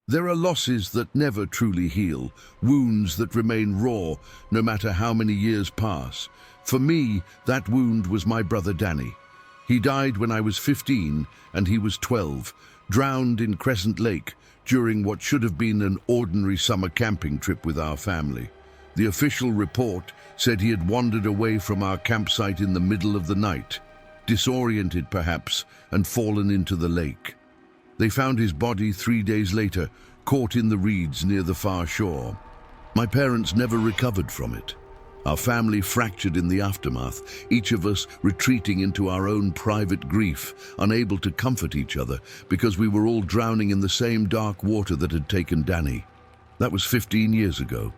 There are losses that never truly heal, wounds that remain raw no matter how many years pass. For me, that wound was my brother Danny. He died when I was 15 and he was 12, drowned in Crescent Lake during what should have been an ordinary summer camping trip with our family. The official report said he had wandered away from our campsite in the middle of the night, disoriented perhaps, and fallen into the lake. They found his body 3 days later, caught in the reeds near the far shore. My parents never recovered from it. Our family fractured in the aftermath, each of us retreating into our own private grief, unable to comfort each other because we were all drowning in the same dark water that had taken Danny. That was 15 years ago.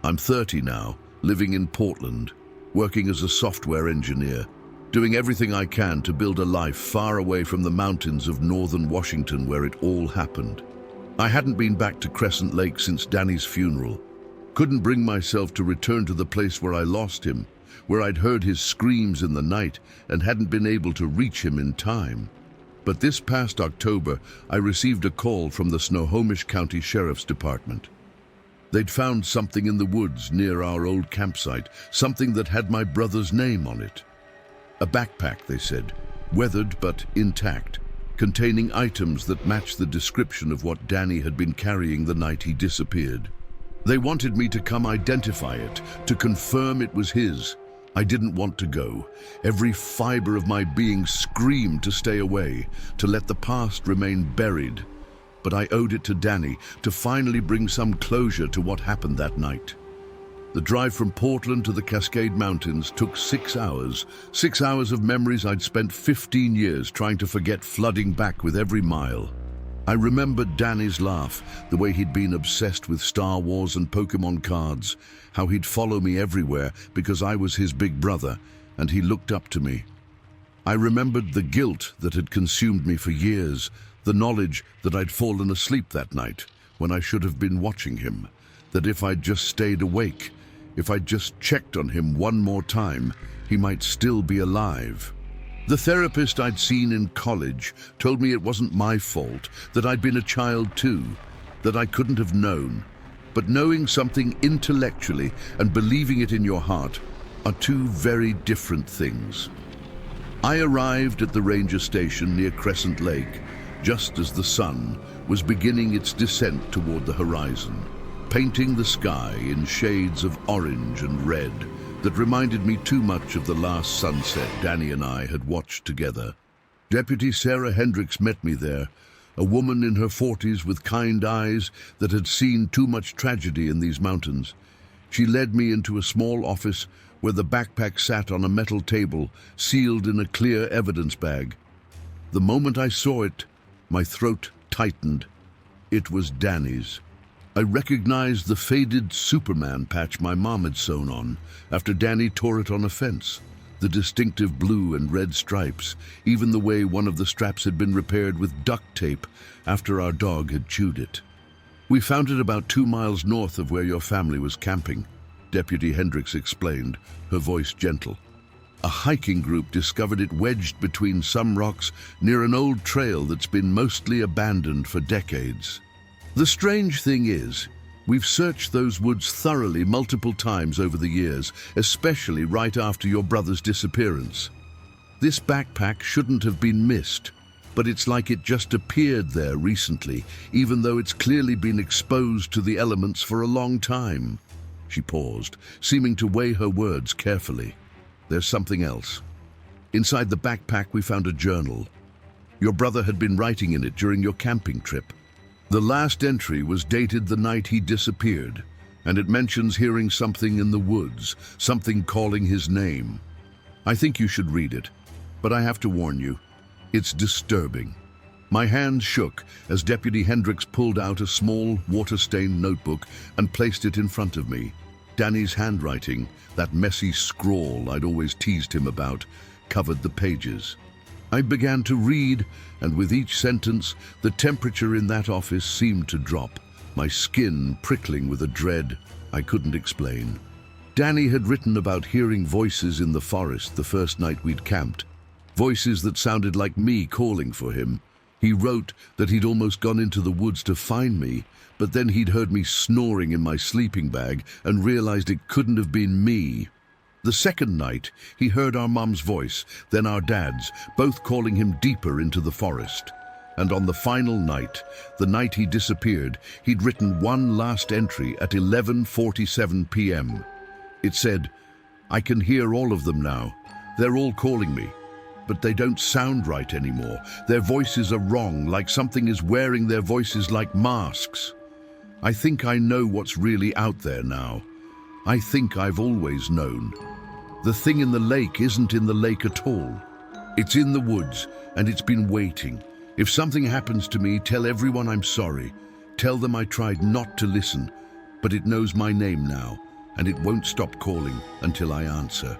I'm 30 now, living in Portland, working as a software engineer, doing everything I can to build a life far away from the mountains of northern Washington where it all happened. I hadn't been back to Crescent Lake since Danny's funeral. Couldn't bring myself to return to the place where I lost him, where I'd heard his screams in the night and hadn't been able to reach him in time. But this past October, I received a call from the Snohomish County Sheriff's Department. They'd found something in the woods near our old campsite, something that had my brother's name on it. A backpack, they said, weathered but intact, containing items that matched the description of what Danny had been carrying the night he disappeared. They wanted me to come identify it, to confirm it was his. I didn't want to go. Every fiber of my being screamed to stay away, to let the past remain buried. But I owed it to Danny to finally bring some closure to what happened that night. The drive from Portland to the Cascade Mountains took 6 hours. 6 hours of memories I'd spent 15 years trying to forget flooding back with every mile. I remembered Danny's laugh, the way he'd been obsessed with Star Wars and Pokemon cards, how he'd follow me everywhere because I was his big brother, and he looked up to me. I remembered the guilt that had consumed me for years, the knowledge that I'd fallen asleep that night when I should have been watching him, that if I'd just stayed awake, if I'd just checked on him one more time, he might still be alive. The therapist I'd seen in college told me it wasn't my fault, that I'd been a child too, that I couldn't have known. But knowing something intellectually and believing it in your heart are two very different things. I arrived at the ranger station near Crescent Lake just as the sun was beginning its descent toward the horizon, painting the sky in shades of orange and red that reminded me too much of the last sunset Danny and I had watched together. Deputy Sarah Hendricks met me there, a woman in her 40s with kind eyes that had seen too much tragedy in these mountains. She led me into a small office where the backpack sat on a metal table, sealed in a clear evidence bag. The moment I saw it, my throat tightened. It was Danny's. I recognized the faded Superman patch my mom had sewn on after Danny tore it on a fence, the distinctive blue and red stripes, even the way one of the straps had been repaired with duct tape after our dog had chewed it. "We found it about 2 miles north of where your family was camping," Deputy Hendricks explained, her voice gentle. "A hiking group discovered it wedged between some rocks near an old trail that's been mostly abandoned for decades. The strange thing is, we've searched those woods thoroughly multiple times over the years, especially right after your brother's disappearance. This backpack shouldn't have been missed, but it's like it just appeared there recently, even though it's clearly been exposed to the elements for a long time." She paused, seeming to weigh her words carefully. "There's something else. Inside the backpack we found a journal. Your brother had been writing in it during your camping trip. The last entry was dated the night he disappeared, and it mentions hearing something in the woods, something calling his name. I think you should read it, but I have to warn you, it's disturbing." My hands shook as Deputy Hendricks pulled out a small, water-stained notebook and placed it in front of me. Danny's handwriting, that messy scrawl I'd always teased him about, covered the pages. I began to read, and with each sentence, the temperature in that office seemed to drop, my skin prickling with a dread I couldn't explain. Danny had written about hearing voices in the forest the first night we'd camped, voices that sounded like me calling for him. He wrote that he'd almost gone into the woods to find me, but then he'd heard me snoring in my sleeping bag and realized it couldn't have been me. The second night, he heard our mum's voice, then our dad's, both calling him deeper into the forest. And on the final night, the night he disappeared, he'd written one last entry at 11:47 p.m. It said, "I can hear all of them now. They're all calling me. But they don't sound right anymore. Their voices are wrong, like something is wearing their voices like masks. I think I know what's really out there now. I think I've always known. The thing in the lake isn't in the lake at all. It's in the woods, and it's been waiting. If something happens to me, tell everyone I'm sorry. Tell them I tried not to listen, but it knows my name now, and it won't stop calling until I answer."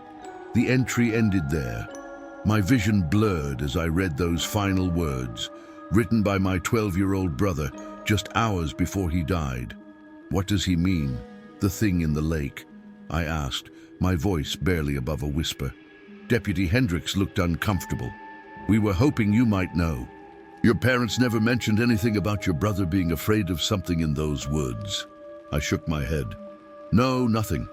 The entry ended there. My vision blurred as I read those final words, written by my 12-year-old brother just hours before he died. "What does he mean, the thing in the lake?" I asked, my voice barely above a whisper. Deputy Hendricks looked uncomfortable. "We were hoping you might know. Your parents never mentioned anything about your brother being afraid of something in those woods." I shook my head. "No, nothing.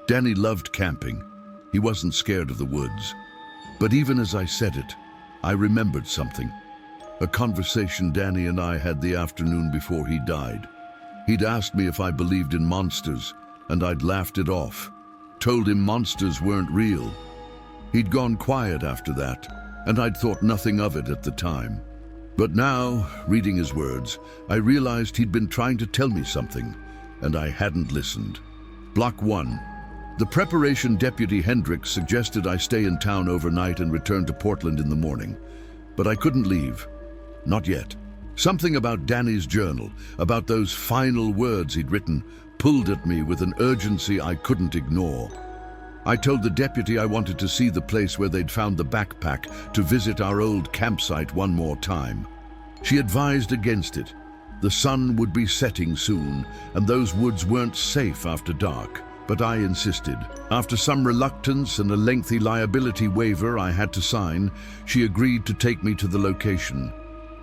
Danny loved camping. He wasn't scared of the woods." But even as I said it, I remembered something. A conversation Danny and I had the afternoon before he died. He'd asked me if I believed in monsters, and I'd laughed it off, told him monsters weren't real. He'd gone quiet after that, and I'd thought nothing of it at the time. But now, reading his words, I realized he'd been trying to tell me something, and I hadn't listened. Block 1. The preparation Deputy Hendricks suggested I stay in town overnight and return to Portland in the morning. But I couldn't leave. Not yet. Something about Danny's journal, about those final words he'd written, pulled at me with an urgency I couldn't ignore. I told the deputy I wanted to see the place where they'd found the backpack, to visit our old campsite one more time. She advised against it. The sun would be setting soon, and those woods weren't safe after dark. But I insisted. After some reluctance and a lengthy liability waiver I had to sign, she agreed to take me to the location,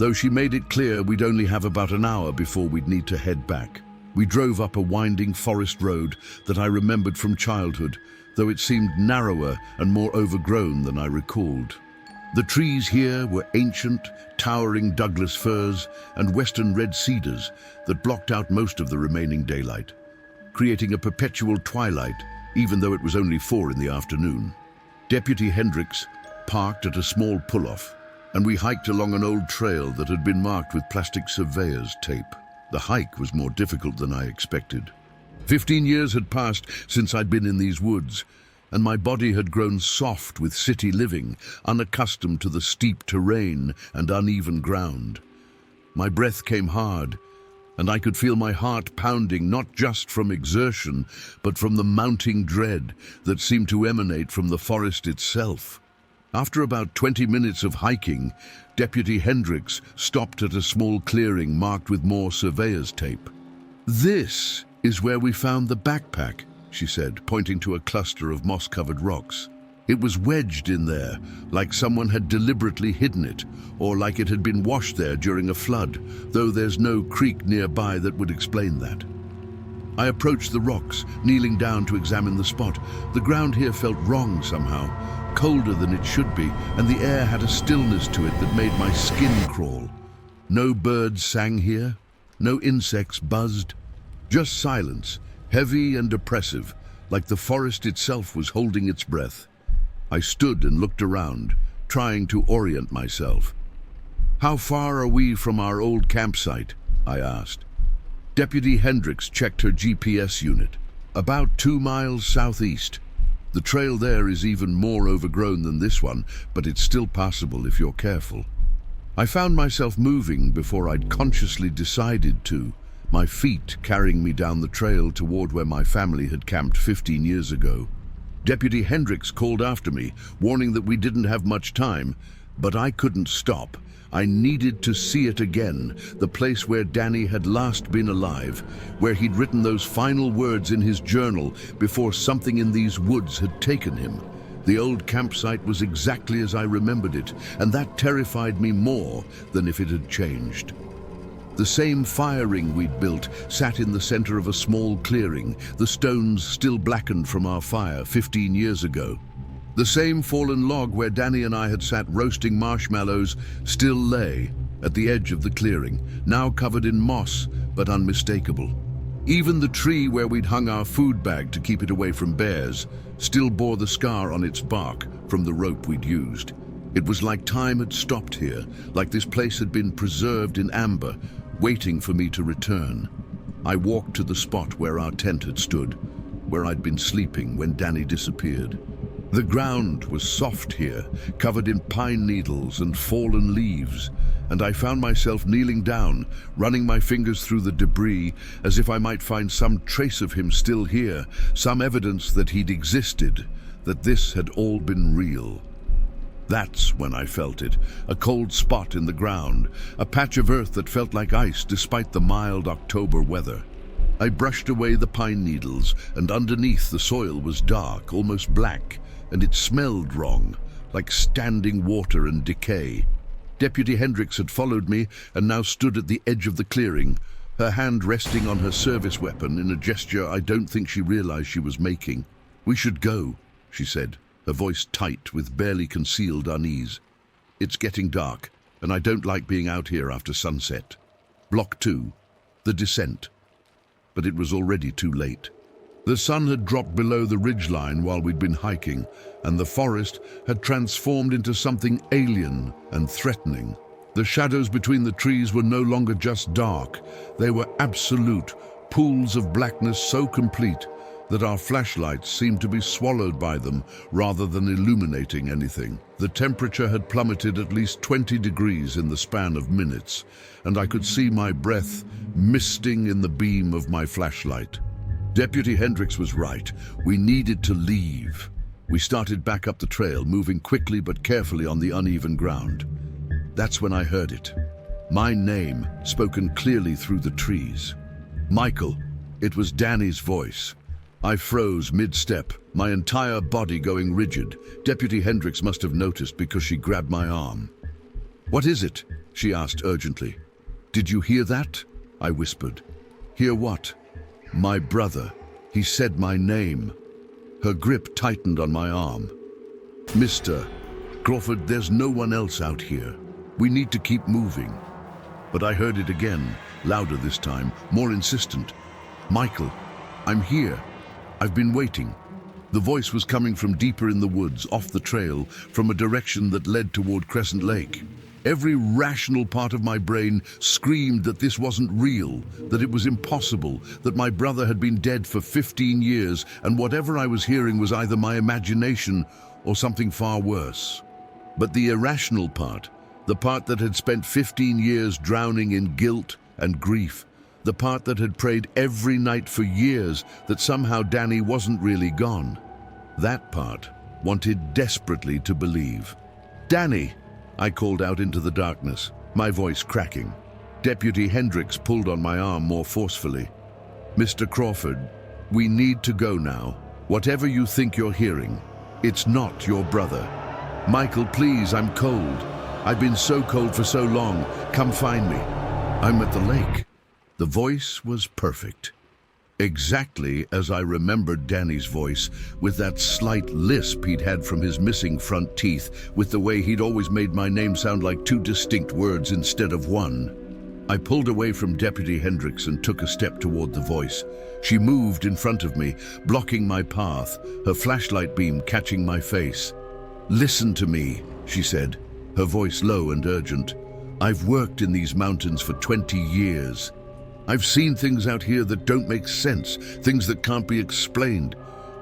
though she made it clear we'd only have about an hour before we'd need to head back. We drove up a winding forest road that I remembered from childhood, though it seemed narrower and more overgrown than I recalled. The trees here were ancient, towering Douglas firs and western red cedars that blocked out most of the remaining daylight, creating a perpetual twilight, even though it was only 4 in the afternoon. Deputy Hendricks parked at a small pull-off, and we hiked along an old trail that had been marked with plastic surveyor's tape. The hike was more difficult than I expected. 15 years had passed since I'd been in these woods, and my body had grown soft with city living, unaccustomed to the steep terrain and uneven ground. My breath came hard, and I could feel my heart pounding not just from exertion, but from the mounting dread that seemed to emanate from the forest itself. After about 20 minutes of hiking, Deputy Hendricks stopped at a small clearing marked with more surveyor's tape. "This is where we found the backpack," she said, pointing to a cluster of moss-covered rocks. It was wedged in there, like someone had deliberately hidden it, or like it had been washed there during a flood, though there's no creek nearby that would explain that. I approached the rocks, kneeling down to examine the spot. The ground here felt wrong somehow, colder than it should be, and the air had a stillness to it that made my skin crawl. No birds sang here, no insects buzzed, just silence, heavy and oppressive, like the forest itself was holding its breath. I stood and looked around, trying to orient myself. "How far are we from our old campsite?" I asked. Deputy Hendricks checked her GPS unit. "About 2 miles southeast. The trail there is even more overgrown than this one, but it's still passable if you're careful." I found myself moving before I'd consciously decided to, my feet carrying me down the trail toward where my family had camped 15 years ago. Deputy Hendricks called after me, warning that we didn't have much time, but I couldn't stop. I needed to see it again, the place where Danny had last been alive, where he'd written those final words in his journal before something in these woods had taken him. The old campsite was exactly as I remembered it, and that terrified me more than if it had changed. The same fire ring we'd built sat in the center of a small clearing, the stones still blackened from our fire 15 years ago. The same fallen log where Danny and I had sat roasting marshmallows still lay at the edge of the clearing, now covered in moss but unmistakable. Even the tree where we'd hung our food bag to keep it away from bears still bore the scar on its bark from the rope we'd used. It was like time had stopped here, like this place had been preserved in amber, waiting for me to return. I walked to the spot where our tent had stood, where I'd been sleeping when Danny disappeared. The ground was soft here, covered in pine needles and fallen leaves, and I found myself kneeling down, running my fingers through the debris as if I might find some trace of him still here, some evidence that he'd existed, that this had all been real. That's when I felt it, a cold spot in the ground, a patch of earth that felt like ice despite the mild October weather. I brushed away the pine needles, and underneath the soil was dark, almost black, and it smelled wrong, like standing water and decay. Deputy Hendricks had followed me and now stood at the edge of the clearing, her hand resting on her service weapon in a gesture I don't think she realized she was making. "We should go," she said, her voice tight with barely concealed unease. "It's getting dark, and I don't like being out here after sunset. Block 2, the descent." But it was already too late. The sun had dropped below the ridgeline while we'd been hiking, and the forest had transformed into something alien and threatening. The shadows between the trees were no longer just dark. They were absolute, pools of blackness so complete that our flashlights seemed to be swallowed by them rather than illuminating anything. The temperature had plummeted at least 20 degrees in the span of minutes, and I could see my breath misting in the beam of my flashlight. Deputy Hendricks was right. We needed to leave. We started back up the trail, moving quickly but carefully on the uneven ground. That's when I heard it. My name, spoken clearly through the trees. "Michael." It was Danny's voice. I froze mid-step, my entire body going rigid. Deputy Hendricks must have noticed because she grabbed my arm. "What is it?" she asked urgently. "Did you hear that?" I whispered. "Hear what?" "My brother. He said my name." Her grip tightened on my arm. "Mr. Crawford, there's no one else out here. We need to keep moving." But I heard it again, louder this time, more insistent. "Michael, I'm here. I've been waiting." The voice was coming from deeper in the woods, off the trail, from a direction that led toward Crescent Lake. Every rational part of my brain screamed that this wasn't real, that it was impossible, that my brother had been dead for 15 years, and whatever I was hearing was either my imagination or something far worse. But the irrational part, the part that had spent 15 years drowning in guilt and grief, the part that had prayed every night for years that somehow Danny wasn't really gone, that part wanted desperately to believe. "Danny!" I called out into the darkness, my voice cracking. Deputy Hendricks pulled on my arm more forcefully. "Mr. Crawford, we need to go now. Whatever you think you're hearing, it's not your brother. Michael, please, I'm cold. I've been so cold for so long. Come find me. I'm at the lake." The voice was perfect. Exactly as I remembered Danny's voice, with that slight lisp he'd had from his missing front teeth, with the way he'd always made my name sound like two distinct words instead of one. I pulled away from Deputy Hendricks and took a step toward the voice. She moved in front of me, blocking my path, her flashlight beam catching my face. "Listen to me," she said, her voice low and urgent. "I've worked in these mountains for 20 years. I've seen things out here that don't make sense, things that can't be explained.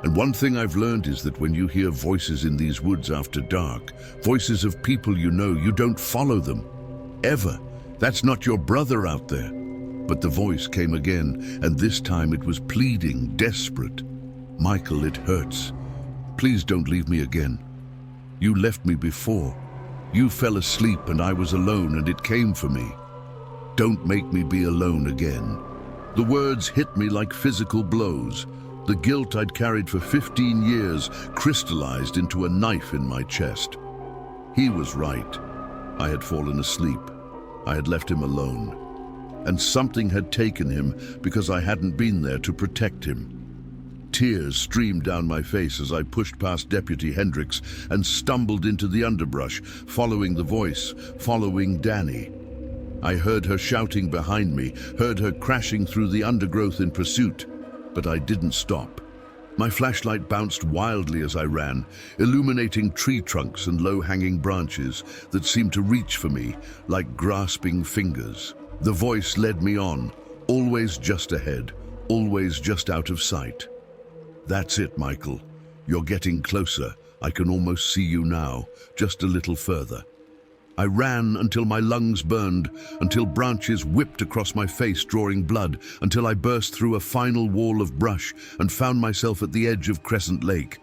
And one thing I've learned is that when you hear voices in these woods after dark, voices of people you know, you don't follow them. Ever. That's not your brother out there." But the voice came again, and this time it was pleading, desperate. "Michael, it hurts. Please don't leave me again. You left me before. You fell asleep and I was alone and it came for me. Don't make me be alone again." The words hit me like physical blows. The guilt I'd carried for 15 years crystallized into a knife in my chest. He was right. I had fallen asleep. I had left him alone. And something had taken him because I hadn't been there to protect him. Tears streamed down my face as I pushed past Deputy Hendricks and stumbled into the underbrush, following the voice, following Danny. I heard her shouting behind me, heard her crashing through the undergrowth in pursuit, but I didn't stop. My flashlight bounced wildly as I ran, illuminating tree trunks and low-hanging branches that seemed to reach for me like grasping fingers. The voice led me on, always just ahead, always just out of sight. That's it, Michael. You're getting closer. I can almost see you now, just a little further. I ran until my lungs burned, until branches whipped across my face, drawing blood, until I burst through a final wall of brush and found myself at the edge of Crescent Lake.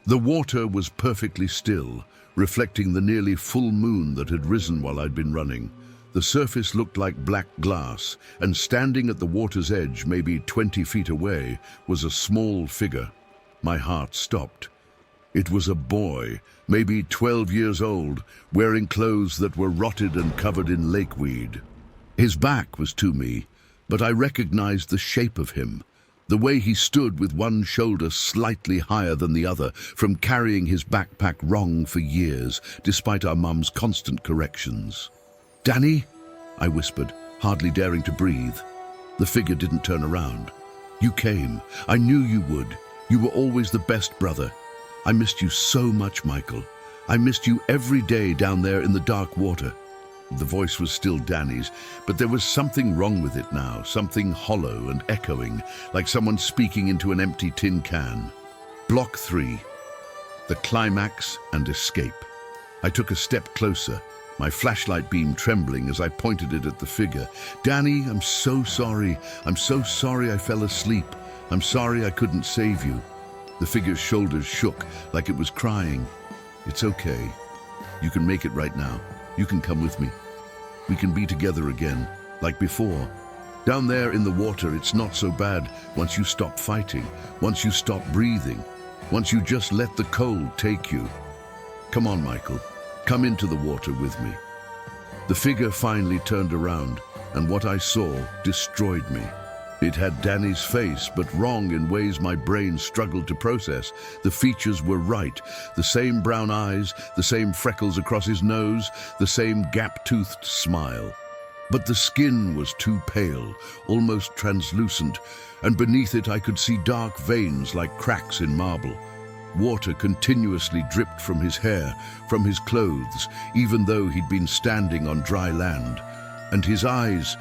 The water was perfectly still, reflecting the nearly full moon that had risen while I'd been running. The surface looked like black glass, and standing at the water's edge, maybe 20 feet away, was a small figure. My heart stopped. It was a boy, maybe 12 years old, wearing clothes that were rotted and covered in lakeweed. His back was to me, but I recognized the shape of him, the way he stood with one shoulder slightly higher than the other, from carrying his backpack wrong for years, despite our mum's constant corrections. "Danny?" I whispered, hardly daring to breathe. The figure didn't turn around. "You came. I knew you would. You were always the best brother. I missed you so much, Michael. I missed you every day down there in the dark water." The voice was still Danny's, but there was something wrong with it now, something hollow and echoing, like someone speaking into an empty tin can. Block 3. The climax and escape. I took a step closer, my flashlight beam trembling as I pointed it at the figure. "Danny, I'm so sorry. I'm so sorry I fell asleep. I'm sorry I couldn't save you." The figure's shoulders shook like it was crying. "It's okay. You can make it right now. You can come with me. We can be together again, like before. Down there in the water, it's not so bad once you stop fighting, once you stop breathing, once you just let the cold take you. Come on, Michael. Come into the water with me." The figure finally turned around, and what I saw destroyed me. It had Danny's face, but wrong in ways my brain struggled to process. The features were right. The same brown eyes, the same freckles across his nose, the same gap-toothed smile. But the skin was too pale, almost translucent, and beneath it I could see dark veins like cracks in marble. Water continuously dripped from his hair, from his clothes, even though he'd been standing on dry land. And his eyes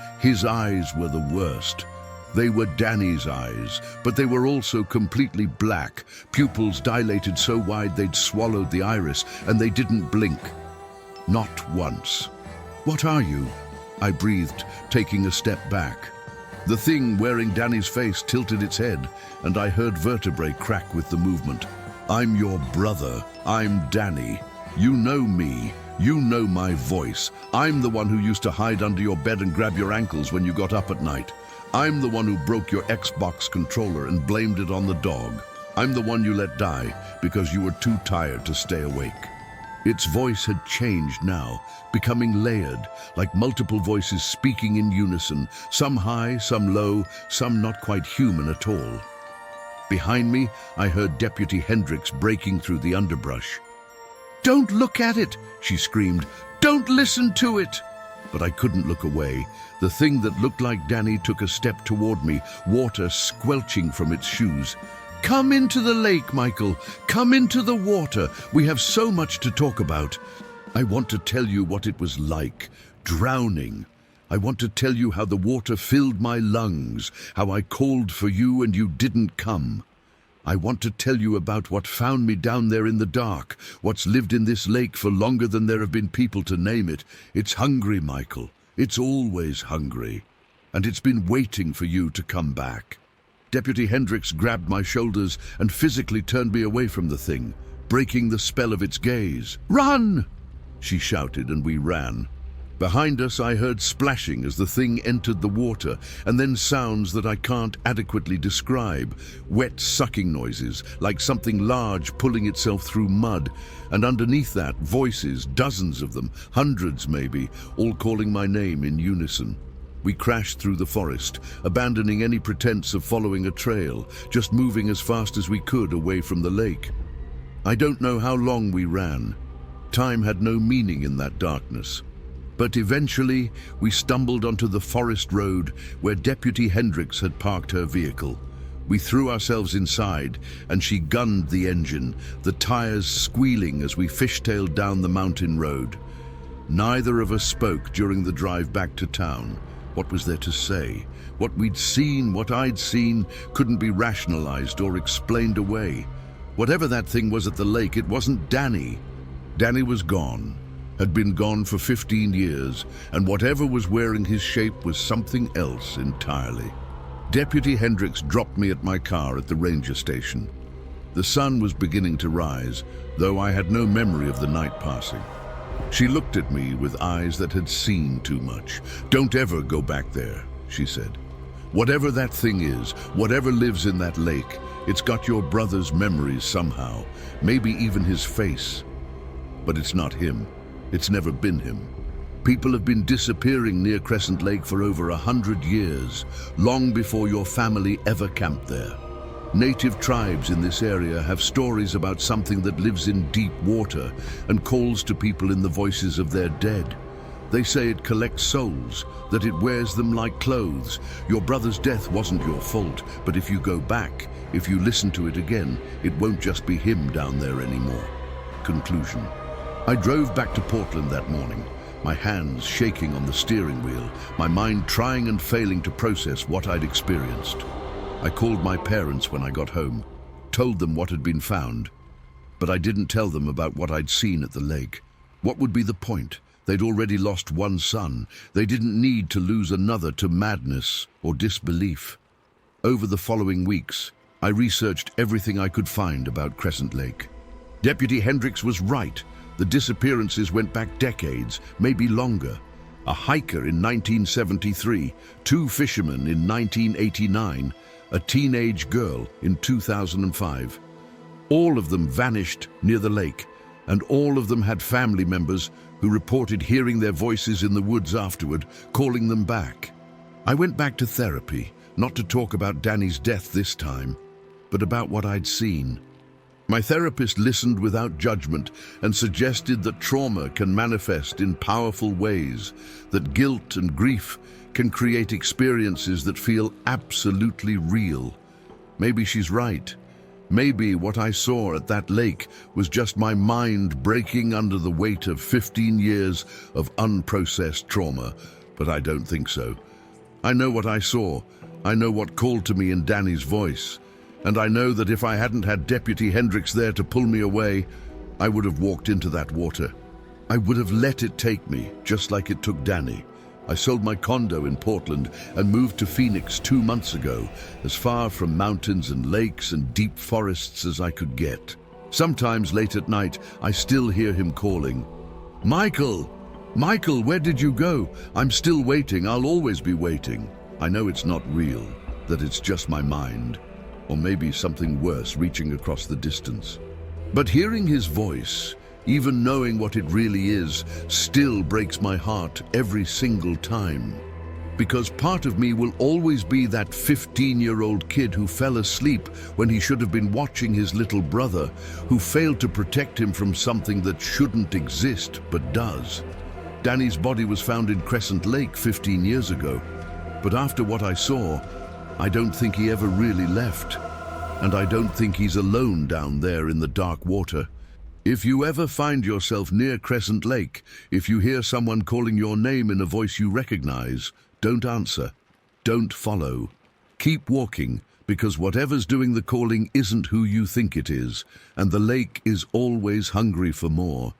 were the worst. They were Danny's eyes, but they were also completely black, pupils dilated so wide they'd swallowed the iris, and they didn't blink. Not once. "What are you?" I breathed, taking a step back. The thing wearing Danny's face tilted its head, and I heard vertebrae crack with the movement. "I'm your brother. I'm Danny. You know me. You know my voice. I'm the one who used to hide under your bed and grab your ankles when you got up at night. I'm the one who broke your Xbox controller and blamed it on the dog. I'm the one you let die because you were too tired to stay awake." Its voice had changed now, becoming layered, like multiple voices speaking in unison, some high, some low, some not quite human at all. Behind me, I heard Deputy Hendricks breaking through the underbrush. "Don't look at it!" she screamed. "Don't listen to it!" But I couldn't look away. The thing that looked like Danny took a step toward me, water squelching from its shoes. "Come into the lake, Michael. Come into the water. We have so much to talk about. I want to tell you what it was like, drowning. I want to tell you how the water filled my lungs, how I called for you and you didn't come. I want to tell you about what found me down there in the dark, what's lived in this lake for longer than there have been people to name it. It's hungry, Michael. It's always hungry. And it's been waiting for you to come back." Deputy Hendricks grabbed my shoulders and physically turned me away from the thing, breaking the spell of its gaze. "Run!" she shouted, and we ran. Behind us, I heard splashing as the thing entered the water, and then sounds that I can't adequately describe. Wet sucking noises, like something large pulling itself through mud. And underneath that, voices, dozens of them, hundreds maybe, all calling my name in unison. We crashed through the forest, abandoning any pretense of following a trail, just moving as fast as we could away from the lake. I don't know how long we ran. Time had no meaning in that darkness. But eventually, we stumbled onto the forest road where Deputy Hendricks had parked her vehicle. We threw ourselves inside, and she gunned the engine, the tires squealing as we fishtailed down the mountain road. Neither of us spoke during the drive back to town. What was there to say? What we'd seen, what I'd seen, couldn't be rationalized or explained away. Whatever that thing was at the lake, it wasn't Danny. Danny was gone. Had been gone for 15 years, and whatever was wearing his shape was something else entirely. Deputy Hendricks dropped me at my car at the ranger station. The sun was beginning to rise, though I had no memory of the night passing. She looked at me with eyes that had seen too much. "Don't ever go back there," she said. "Whatever that thing is, whatever lives in that lake, it's got your brother's memories somehow, maybe even his face. But it's not him. It's never been him. People have been disappearing near Crescent Lake for over 100 years, long before your family ever camped there. Native tribes in this area have stories about something that lives in deep water and calls to people in the voices of their dead. They say it collects souls, that it wears them like clothes. Your brother's death wasn't your fault, but if you go back, if you listen to it again, it won't just be him down there anymore." Conclusion. I drove back to Portland that morning, my hands shaking on the steering wheel, my mind trying and failing to process what I'd experienced. I called my parents when I got home, told them what had been found, but I didn't tell them about what I'd seen at the lake. What would be the point? They'd already lost one son. They didn't need to lose another to madness or disbelief. Over the following weeks, I researched everything I could find about Crescent Lake. Deputy Hendricks was right. The disappearances went back decades, maybe longer. A hiker in 1973, 2 fishermen in 1989, a teenage girl in 2005. All of them vanished near the lake, and all of them had family members who reported hearing their voices in the woods afterward, calling them back. I went back to therapy, not to talk about Danny's death this time, but about what I'd seen. My therapist listened without judgment and suggested that trauma can manifest in powerful ways, that guilt and grief can create experiences that feel absolutely real. Maybe she's right. Maybe what I saw at that lake was just my mind breaking under the weight of 15 years of unprocessed trauma, but I don't think so. I know what I saw. I know what called to me in Danny's voice. And I know that if I hadn't had Deputy Hendricks there to pull me away, I would have walked into that water. I would have let it take me, just like it took Danny. I sold my condo in Portland and moved to Phoenix 2 months ago, as far from mountains and lakes and deep forests as I could get. Sometimes late at night, I still hear him calling, "Michael! Michael, where did you go? I'm still waiting. I'll always be waiting." I know it's not real, that it's just my mind. Or maybe something worse reaching across the distance. But hearing his voice, even knowing what it really is, still breaks my heart every single time. Because part of me will always be that 15-year-old kid who fell asleep when he should have been watching his little brother, who failed to protect him from something that shouldn't exist but does. Danny's body was found in Crescent Lake 15 years ago, but after what I saw, I don't think he ever really left. And I don't think he's alone down there in the dark water. If you ever find yourself near Crescent Lake, if you hear someone calling your name in a voice you recognize, don't answer. Don't follow. Keep walking, because whatever's doing the calling isn't who you think it is, and the lake is always hungry for more.